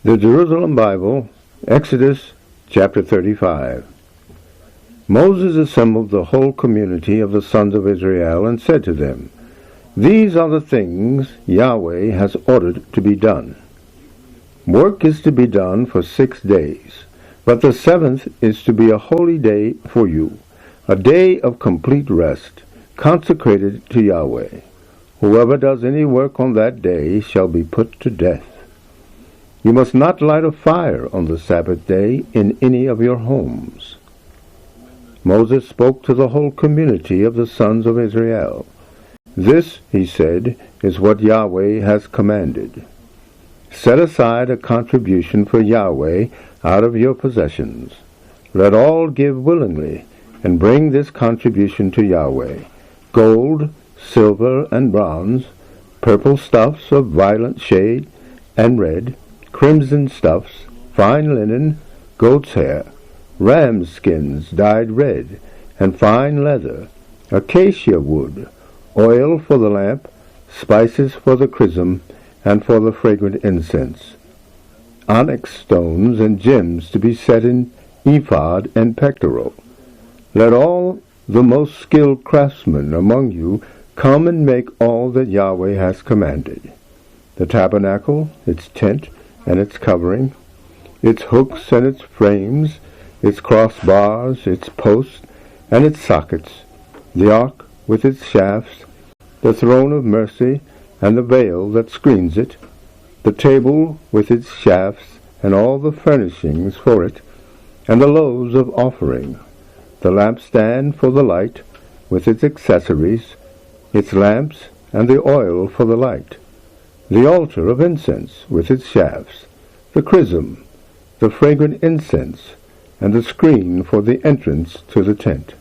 The Jerusalem Bible, Exodus chapter 35. Moses assembled the whole community of the sons of Israel and said to them, "These are the things Yahweh has ordered to be done. Work is to be done for 6 days, but the seventh is to be a holy day for you, a day of complete rest, consecrated to Yahweh. Whoever does any work on that day shall be put to death. You must not light a fire on the Sabbath day in any of your homes." Moses spoke to the whole community of the sons of Israel. "This," he said, "is what Yahweh has commanded. Set aside a contribution for Yahweh out of your possessions. Let all give willingly, and bring this contribution to Yahweh: gold, silver, and bronze, purple stuffs of violet shade and red, crimson stuffs, fine linen, goat's hair, ram's skins dyed red, and fine leather, acacia wood, oil for the lamp, spices for the chrism, and for the fragrant incense, onyx stones and gems to be set in ephod and pectoral. Let all the most skilled craftsmen among you come and make all that Yahweh has commanded: the tabernacle, its tent, and its covering, its hooks and its frames, its crossbars, its posts, and its sockets, the ark with its shafts, the throne of mercy, and the veil that screens it, the table with its shafts, and all the furnishings for it, and the loaves of offering, the lampstand for the light, with its accessories, its lamps, and the oil for the light, the altar of incense with its shafts, the chrism, the fragrant incense, and the screen for the entrance to the tent,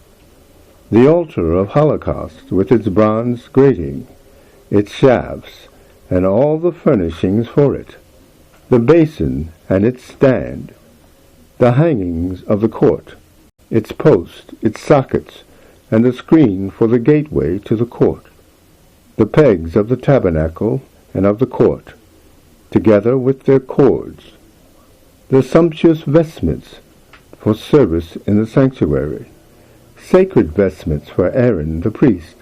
the altar of holocaust with its bronze grating, its shafts, and all the furnishings for it, the basin and its stand, the hangings of the court, its posts, its sockets, and the screen for the gateway to the court, the pegs of the tabernacle and of the court, together with their cords, the sumptuous vestments for service in the sanctuary, sacred vestments for Aaron the priest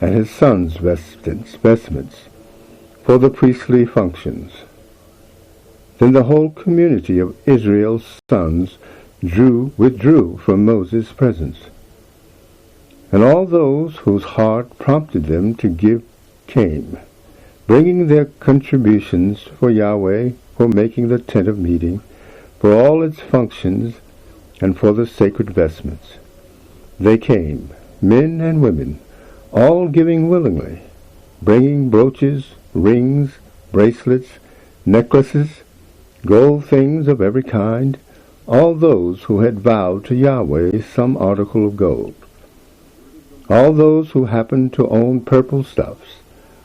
and his sons' vestments for the priestly functions." Then the whole community of Israel's sons withdrew from Moses' presence. And all those whose heart prompted them to give came, bringing their contributions for Yahweh, for making the tent of meeting, for all its functions, and for the sacred vestments. They came, men and women, all giving willingly, bringing brooches, rings, bracelets, necklaces, gold things of every kind, all those who had vowed to Yahweh some article of gold. All those who happened to own purple stuffs,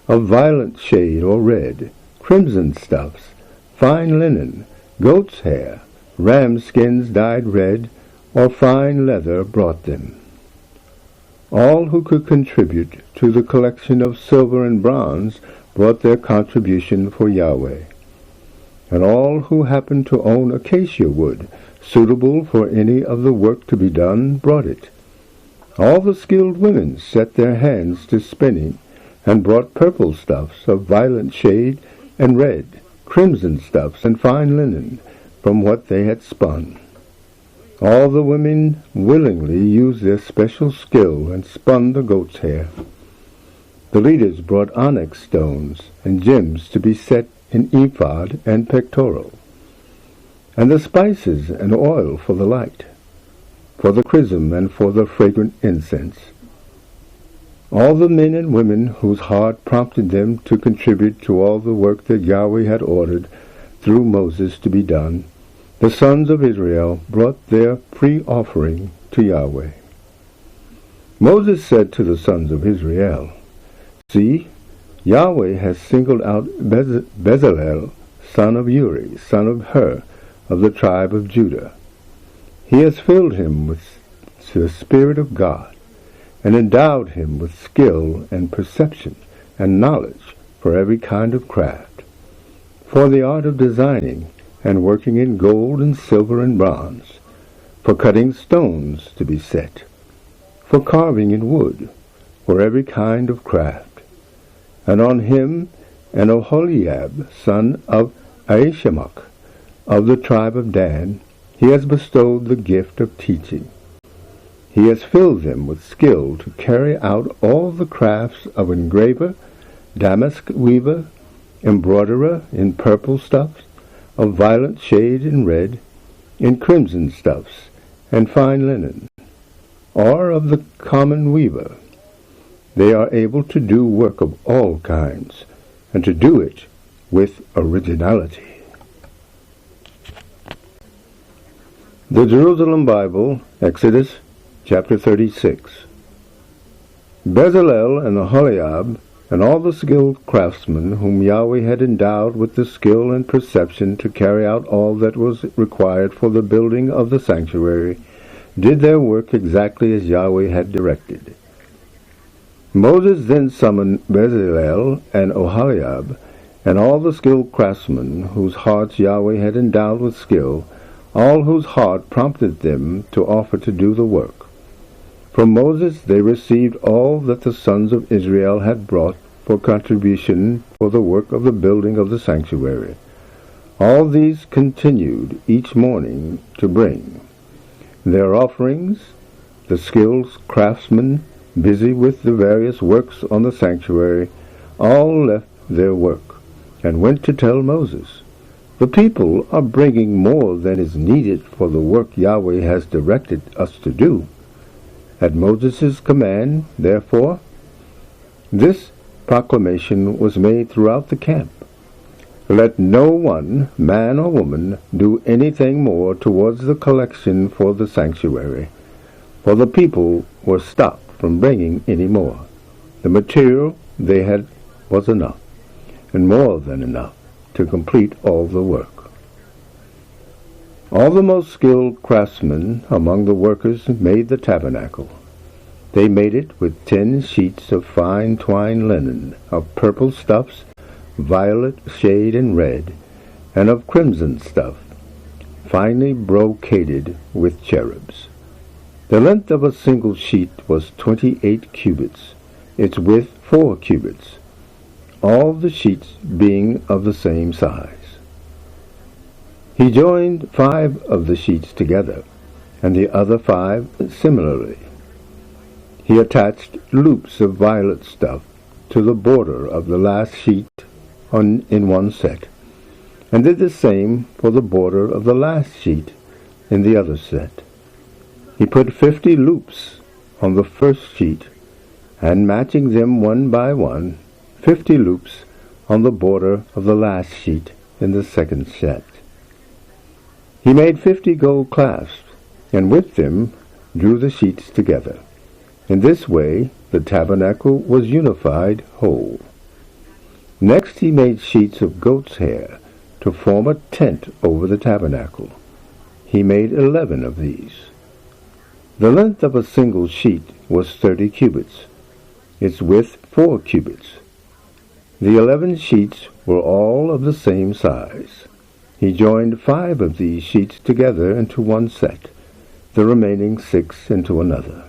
of violet shade or red, crimson stuffs, fine linen, goat's hair, ram skins dyed red, or fine leather brought them. All who could contribute to the collection of silver and bronze brought their contribution for Yahweh. And all who happened to own acacia wood, suitable for any of the work to be done, brought it. All the skilled women set their hands to spinning, and brought purple stuffs of violet shade, and red, crimson stuffs, and fine linen, from what they had spun. All the women willingly used their special skill and spun the goat's hair. The leaders brought onyx stones and gems to be set in ephod and pectoral, and the spices and oil for the light, for the chrism, and for the fragrant incense. All the men and women whose heart prompted them to contribute to all the work that Yahweh had ordered through Moses to be done, the sons of Israel brought their free offering to Yahweh. Moses said to the sons of Israel, "See, Yahweh has singled out Bezalel, son of Uri, son of Hur, of the tribe of Judah. He has filled him with the Spirit of God, and endowed him with skill and perception and knowledge for every kind of craft, for the art of designing and working in gold and silver and bronze, for cutting stones to be set, for carving in wood, for every kind of craft. And on him and Oholiab, son of Ahishamach, of the tribe of Dan, he has bestowed the gift of teaching. He has filled them with skill to carry out all the crafts of engraver, damask weaver, embroiderer in purple stuffs, of violet shade and red, in crimson stuffs, and fine linen, or of the common weaver. They are able to do work of all kinds, and to do it with originality. The Jerusalem Bible, Exodus chapter 36. Bezalel and Aholiab and all the skilled craftsmen whom Yahweh had endowed with the skill and perception to carry out all that was required for the building of the sanctuary, did their work exactly as Yahweh had directed. Moses then summoned Bezalel and Oholiab and all the skilled craftsmen whose hearts Yahweh had endowed with skill, all whose heart prompted them to offer to do the work. From Moses they received all that the sons of Israel had brought for contribution for the work of the building of the sanctuary. All these continued each morning to bring their offerings. The skilled craftsmen, busy with the various works on the sanctuary, all left their work and went to tell Moses, "The people are bringing more than is needed for the work Yahweh has directed us to do." At Moses' command, therefore, this proclamation was made throughout the camp: "Let no one, man or woman, do anything more towards the collection for the sanctuary." For the people were stopped from bringing any more. The material they had was enough, and more than enough, to complete all the work. All the most skilled craftsmen among the workers made the tabernacle. They made it with 10 sheets of fine twined linen, of purple stuffs, violet shade and red, and of crimson stuff, finely brocaded with cherubs. The length of a single sheet was 28 cubits, its width 4 cubits, all the sheets being of the same size. He joined 5 of the sheets together, and the other 5 similarly. He attached loops of violet stuff to the border of the last sheet in one set, and did the same for the border of the last sheet in the other set. He put 50 loops on the first sheet, and matching them one by one, 50 loops on the border of the last sheet in the second set. He made 50 gold clasps, and with them drew the sheets together. In this way the tabernacle was unified whole. Next he made sheets of goat's hair to form a tent over the tabernacle. He made 11 of these. The length of a single sheet was 30 cubits, its width 4 cubits. The 11 sheets were all of the same size. He joined 5 of these sheets together into one set, the remaining 6 into another.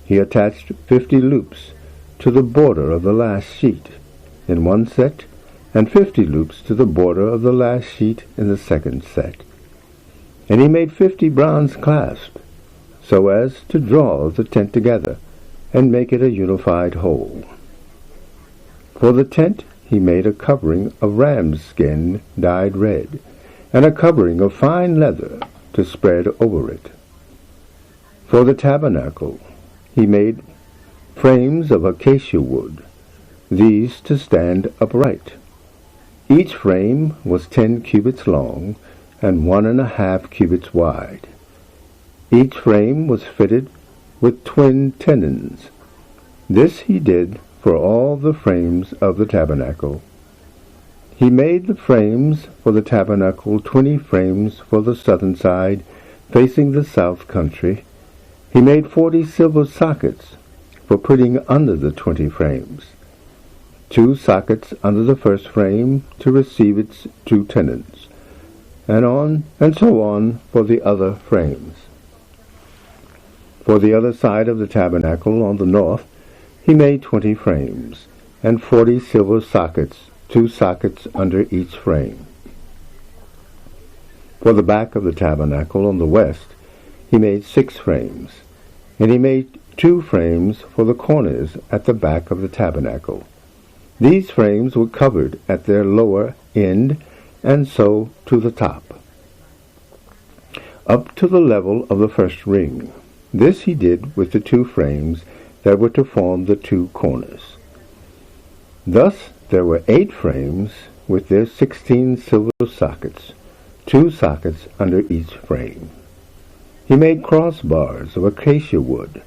He attached 50 loops to the border of the last sheet in one set, and 50 loops to the border of the last sheet in the second set. And he made 50 bronze clasps, so as to draw the tent together and make it a unified whole. For the tent he made a covering of ram's skin dyed red, and a covering of fine leather to spread over it. For the tabernacle he made frames of acacia wood, these to stand upright. Each frame was 10 cubits long and 1.5 cubits wide. Each frame was fitted with twin tenons. This he did for all the frames of the tabernacle. He made the frames for the tabernacle, 20 frames for the southern side, facing the south country. He made 40 silver sockets for putting under the 20 frames, 2 sockets under the first frame to receive its 2 tenons, and so on for the other frames. For the other side of the tabernacle on the north, he made 20 frames, and 40 silver sockets, 2 sockets under each frame. For the back of the tabernacle on the west, he made 6 frames, and he made 2 frames for the corners at the back of the tabernacle. These frames were covered at their lower end, and so to the top, up to the level of the first ring. This he did with the 2 frames that were to form the 2 corners. Thus there were 8 frames with their 16 silver sockets, 2 sockets under each frame. He made crossbars of acacia wood,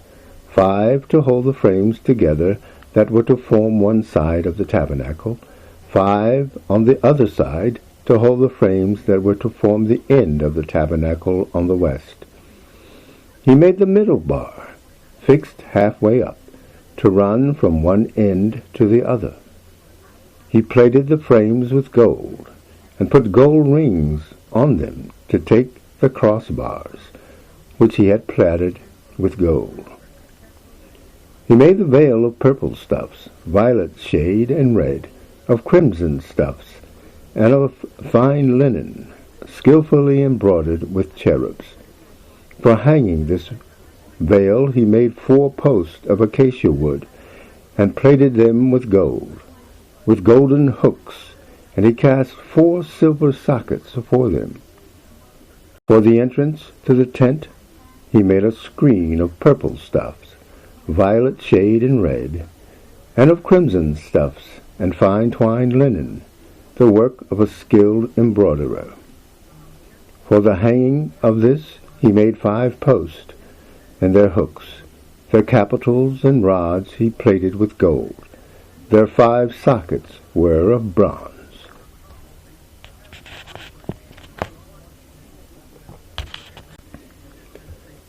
5 to hold the frames together that were to form one side of the tabernacle, 5 on the other side to hold the frames that were to form the end of the tabernacle on the west. He made the middle bar, fixed halfway up, to run from one end to the other. He plated the frames with gold, and put gold rings on them to take the crossbars, which he had plaited with gold. He made the veil of purple stuffs, violet shade and red, of crimson stuffs, and of fine linen, skillfully embroidered with cherubs. For hanging this veil he made 4 posts of acacia wood, and plated them with gold, with golden hooks, and he cast 4 silver sockets for them. For the entrance to the tent he made a screen of purple stuffs, violet shade and red, and of crimson stuffs, and fine twined linen, the work of a skilled embroiderer. For the hanging of this he made 5 posts, and their hooks, their capitals and rods he plated with gold. Their 5 sockets were of bronze.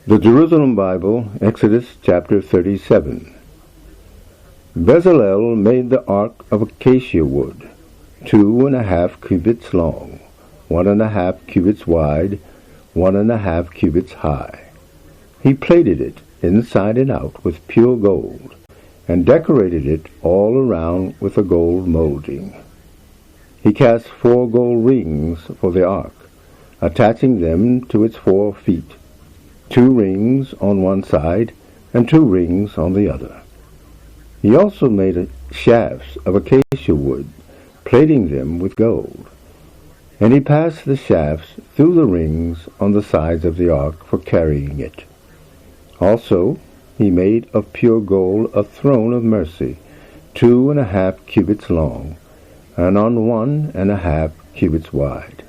The Jerusalem Bible, Exodus chapter 37. Bezalel made the ark of acacia wood, 2.5 cubits long, 1.5 cubits wide, 1.5 cubits high. He plated it inside and out with pure gold, and decorated it all around with a gold molding. He cast 4 gold rings for the ark, attaching them to its 4 feet, 2 rings on one side and 2 rings on the other. He also made shafts of acacia wood, plating them with gold. And he passed the shafts through the rings on the sides of the ark for carrying it. Also he made of pure gold a throne of mercy, 2.5 cubits long, and on 1.5 cubits wide.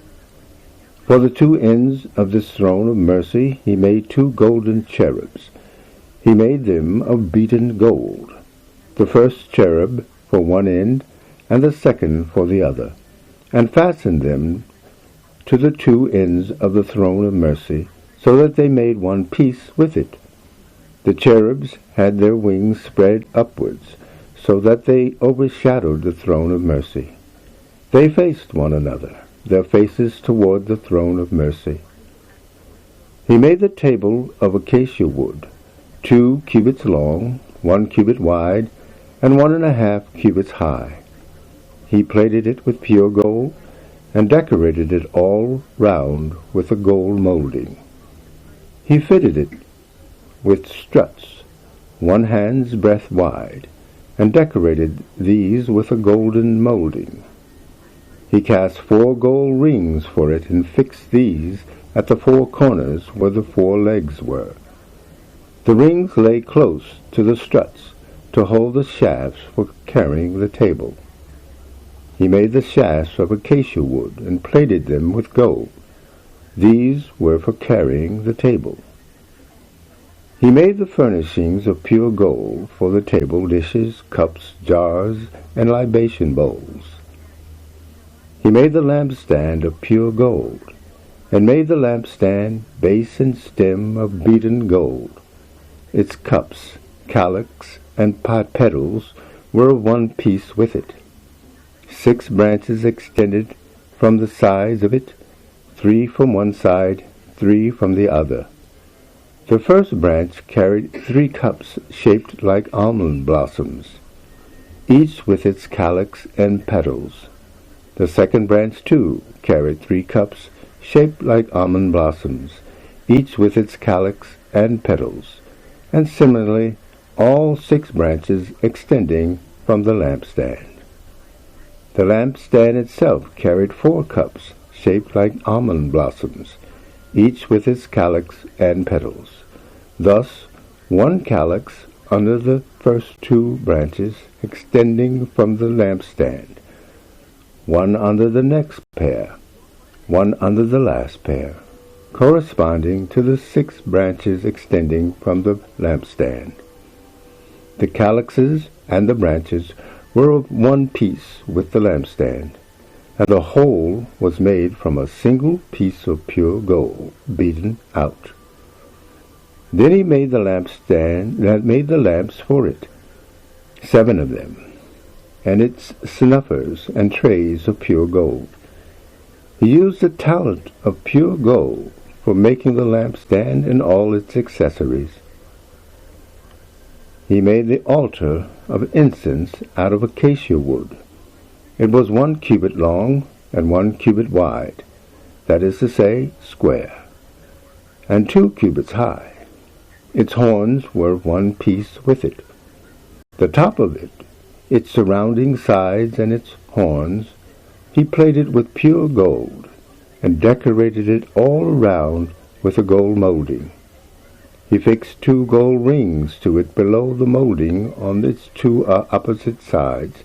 For the 2 ends of this throne of mercy he made 2 golden cherubs. He made them of beaten gold, the first cherub for one end, and the second for the other, and fastened them to the 2 ends of the throne of mercy, so that they made one piece with it. The cherubs had their wings spread upwards, so that they overshadowed the throne of mercy. They faced one another, their faces toward the throne of mercy. He made the table of acacia wood, 2 cubits long, 1 cubit wide, and 1.5 cubits high. He plated it with pure gold, and decorated it all round with a gold molding. He fitted it with struts, 1 hand's breadth wide, and decorated these with a golden molding. He cast 4 gold rings for it, and fixed these at the 4 corners where the 4 legs were. The rings lay close to the struts to hold the shafts for carrying the table. He made the shafts of acacia wood, and plated them with gold. These were for carrying the table. He made the furnishings of pure gold for the table, dishes, cups, jars, and libation bowls. He made the lampstand of pure gold, and made the lampstand base and stem of beaten gold. Its cups, calyx, and petals were of one piece with it. 6 branches extended from the sides of it, 3 from one side, 3 from the other. The first branch carried 3 cups shaped like almond blossoms, each with its calyx and petals. The second branch, too, carried 3 cups shaped like almond blossoms, each with its calyx and petals, and similarly all 6 branches extending from the lampstand. The lampstand itself carried 4 cups shaped like almond blossoms, each with its calyx and petals. Thus, 1 calyx under the first 2 branches extending from the lampstand, 1 under the next pair, 1 under the last pair, corresponding to the 6 branches extending from the lampstand. The calyxes and the branches were of one piece with the lampstand, and the whole was made from a single piece of pure gold, beaten out. Then he made the lamps for it, 7 of them, and its snuffers and trays of pure gold. He used a talent of pure gold for making the lampstand and all its accessories. He made the altar of incense out of acacia wood. It was 1 cubit long and 1 cubit wide, that is to say, square, and 2 cubits high. Its horns were of one piece with it. The top of it, its surrounding sides and its horns, he plated with pure gold, and decorated it all around with a gold molding. He fixed 2 gold rings to it below the molding on its 2 opposite sides,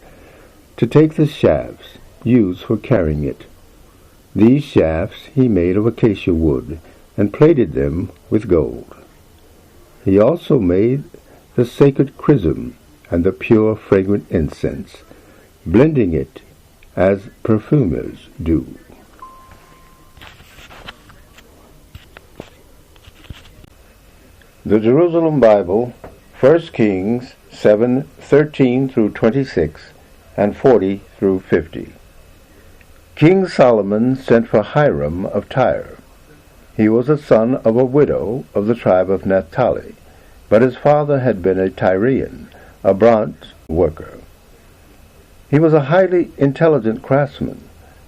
to take the shafts used for carrying it. These shafts he made of acacia wood, and plated them with gold. He also made the sacred chrism and the pure fragrant incense, blending it as perfumers do. The Jerusalem Bible, 1 Kings 7:13 through 26 and 40 through 50. King Solomon sent for Hiram of Tyre. He was a son of a widow of the tribe of Naphtali, but his father had been a Tyrian, a bronze worker. He was a highly intelligent craftsman,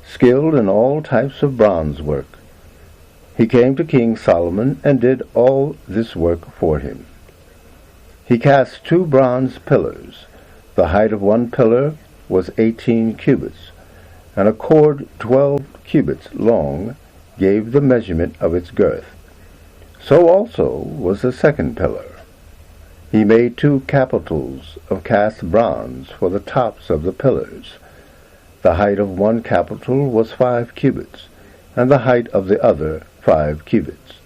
skilled in all types of bronze work. He came to King Solomon and did all this work for him. He cast 2 bronze pillars. The height of one pillar was 18 cubits, and a cord 12 cubits long gave the measurement of its girth. So also was the second pillar. He made 2 capitals of cast bronze for the tops of the pillars. The height of one capital was 5 cubits, and the height of the other 5 cubits.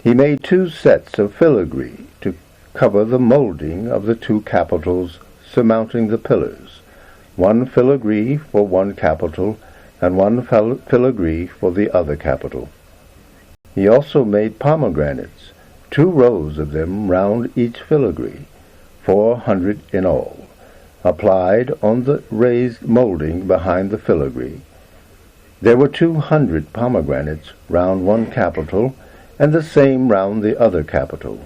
He made 2 sets of filigree to cover the molding of the 2 capitals surmounting the pillars, 1 filigree for one capital, and 1 filigree for the other capital. He also made pomegranates, 2 rows of them round each filigree, 400 in all, applied on the raised molding behind the filigree. There were 200 pomegranates round one capital, and the same round the other capital.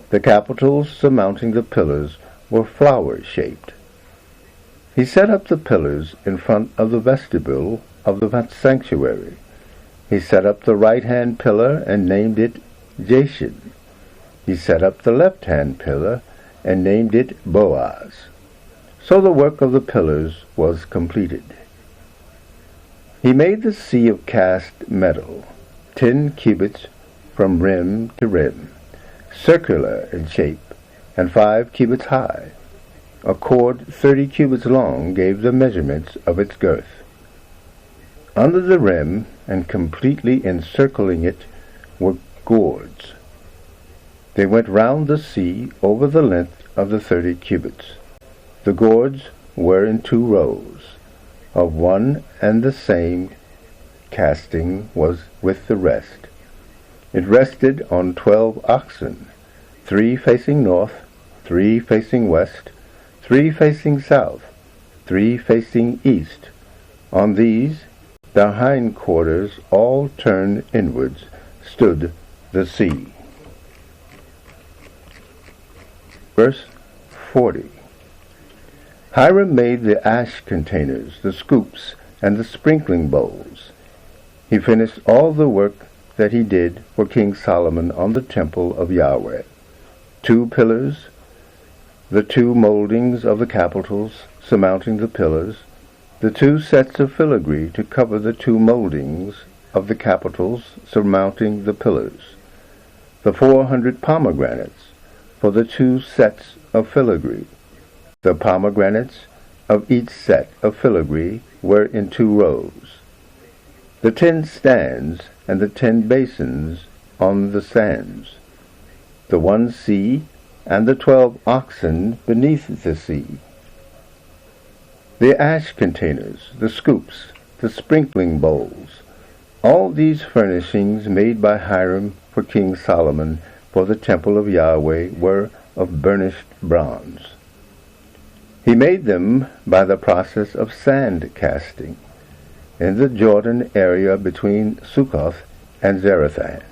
The capitals surmounting the pillars were flower-shaped. He set up the pillars in front of the vestibule of the sanctuary. He set up the right-hand pillar and named it Jashin. He set up the left-hand pillar and named it Boaz. So the work of the pillars was completed. He made the sea of cast metal, 10 cubits from rim to rim, circular in shape, and 5 cubits high. A cord 30 cubits long gave the measurements of its girth. Under the rim and completely encircling it were gourds. They went round the sea over the length of the 30 cubits. The gourds were in 2 rows. Of one and the same casting was with the rest. It rested on 12 oxen, 3 facing north, 3 facing west, 3 facing south, 3 facing east. On these their hindquarters all turned inwards, stood the sea. Verse 40. Hiram made the ash containers, the scoops, and the sprinkling bowls. He finished all the work that he did for King Solomon on the temple of Yahweh: 2 pillars, the 2 moldings of the capitals surmounting the pillars, the 2 sets of filigree to cover the 2 moldings of the capitals surmounting the pillars, the 400 pomegranates for the 2 sets of filigree. The pomegranates of each set of filigree were in 2 rows. The 10 stands and the 10 basins on the sands, the 1 sea and the 12 oxen beneath the sea. The ash containers, the scoops, the sprinkling bowls, all these furnishings made by Hiram for King Solomon for the temple of Yahweh were of burnished bronze. He made them by the process of sand casting in the Jordan area between Succoth and Zarethan.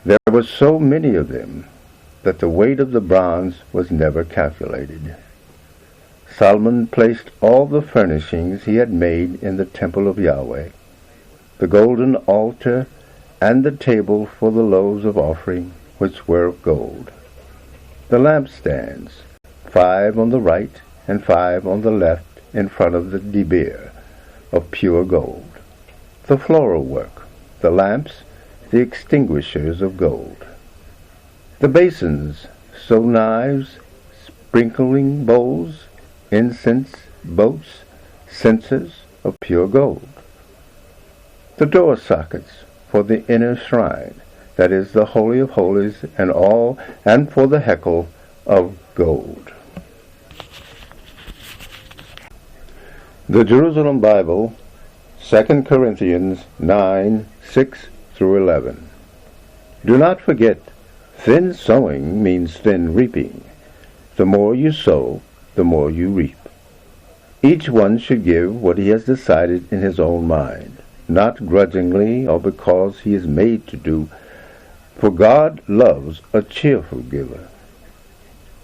There were so many of them that the weight of the bronze was never calculated. Solomon placed all the furnishings he had made in the temple of Yahweh, the golden altar and the table for the loaves of offering, which were of gold, the lampstands, 5 on the right and 5 on the left in front of the debir, of pure gold, the floral work, the lamps, the extinguishers of gold, the basins, so knives, sprinkling bowls, incense boats, censers of pure gold, the door sockets for the inner shrine, that is the Holy of Holies, and for the hekel of gold. The Jerusalem Bible, 2 Corinthians 9, 6 through 11. Do not forget, thin sowing means thin reaping. The more you sow, the more you reap. Each one should give what he has decided in his own mind, not grudgingly or because he is made to do, for God loves a cheerful giver.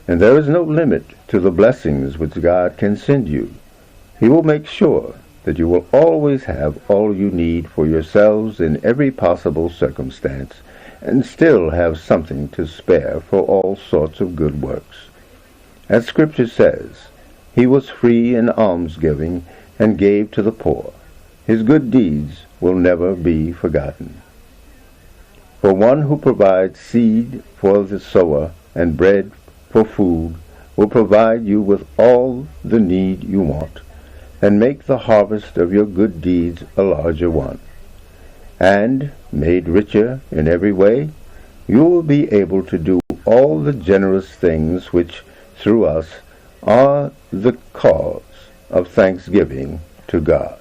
And there is no limit to the blessings which God can send you. He will make sure that you will always have all you need for yourselves in every possible circumstance, and still have something to spare for all sorts of good works. As Scripture says, he was free in almsgiving and gave to the poor. His good deeds will never be forgotten. For one who provides seed for the sower and bread for food will provide you with all the need you want, and make the harvest of your good deeds a larger one. And, made richer in every way, you will be able to do all the generous things which, through us, are the cause of thanksgiving to God.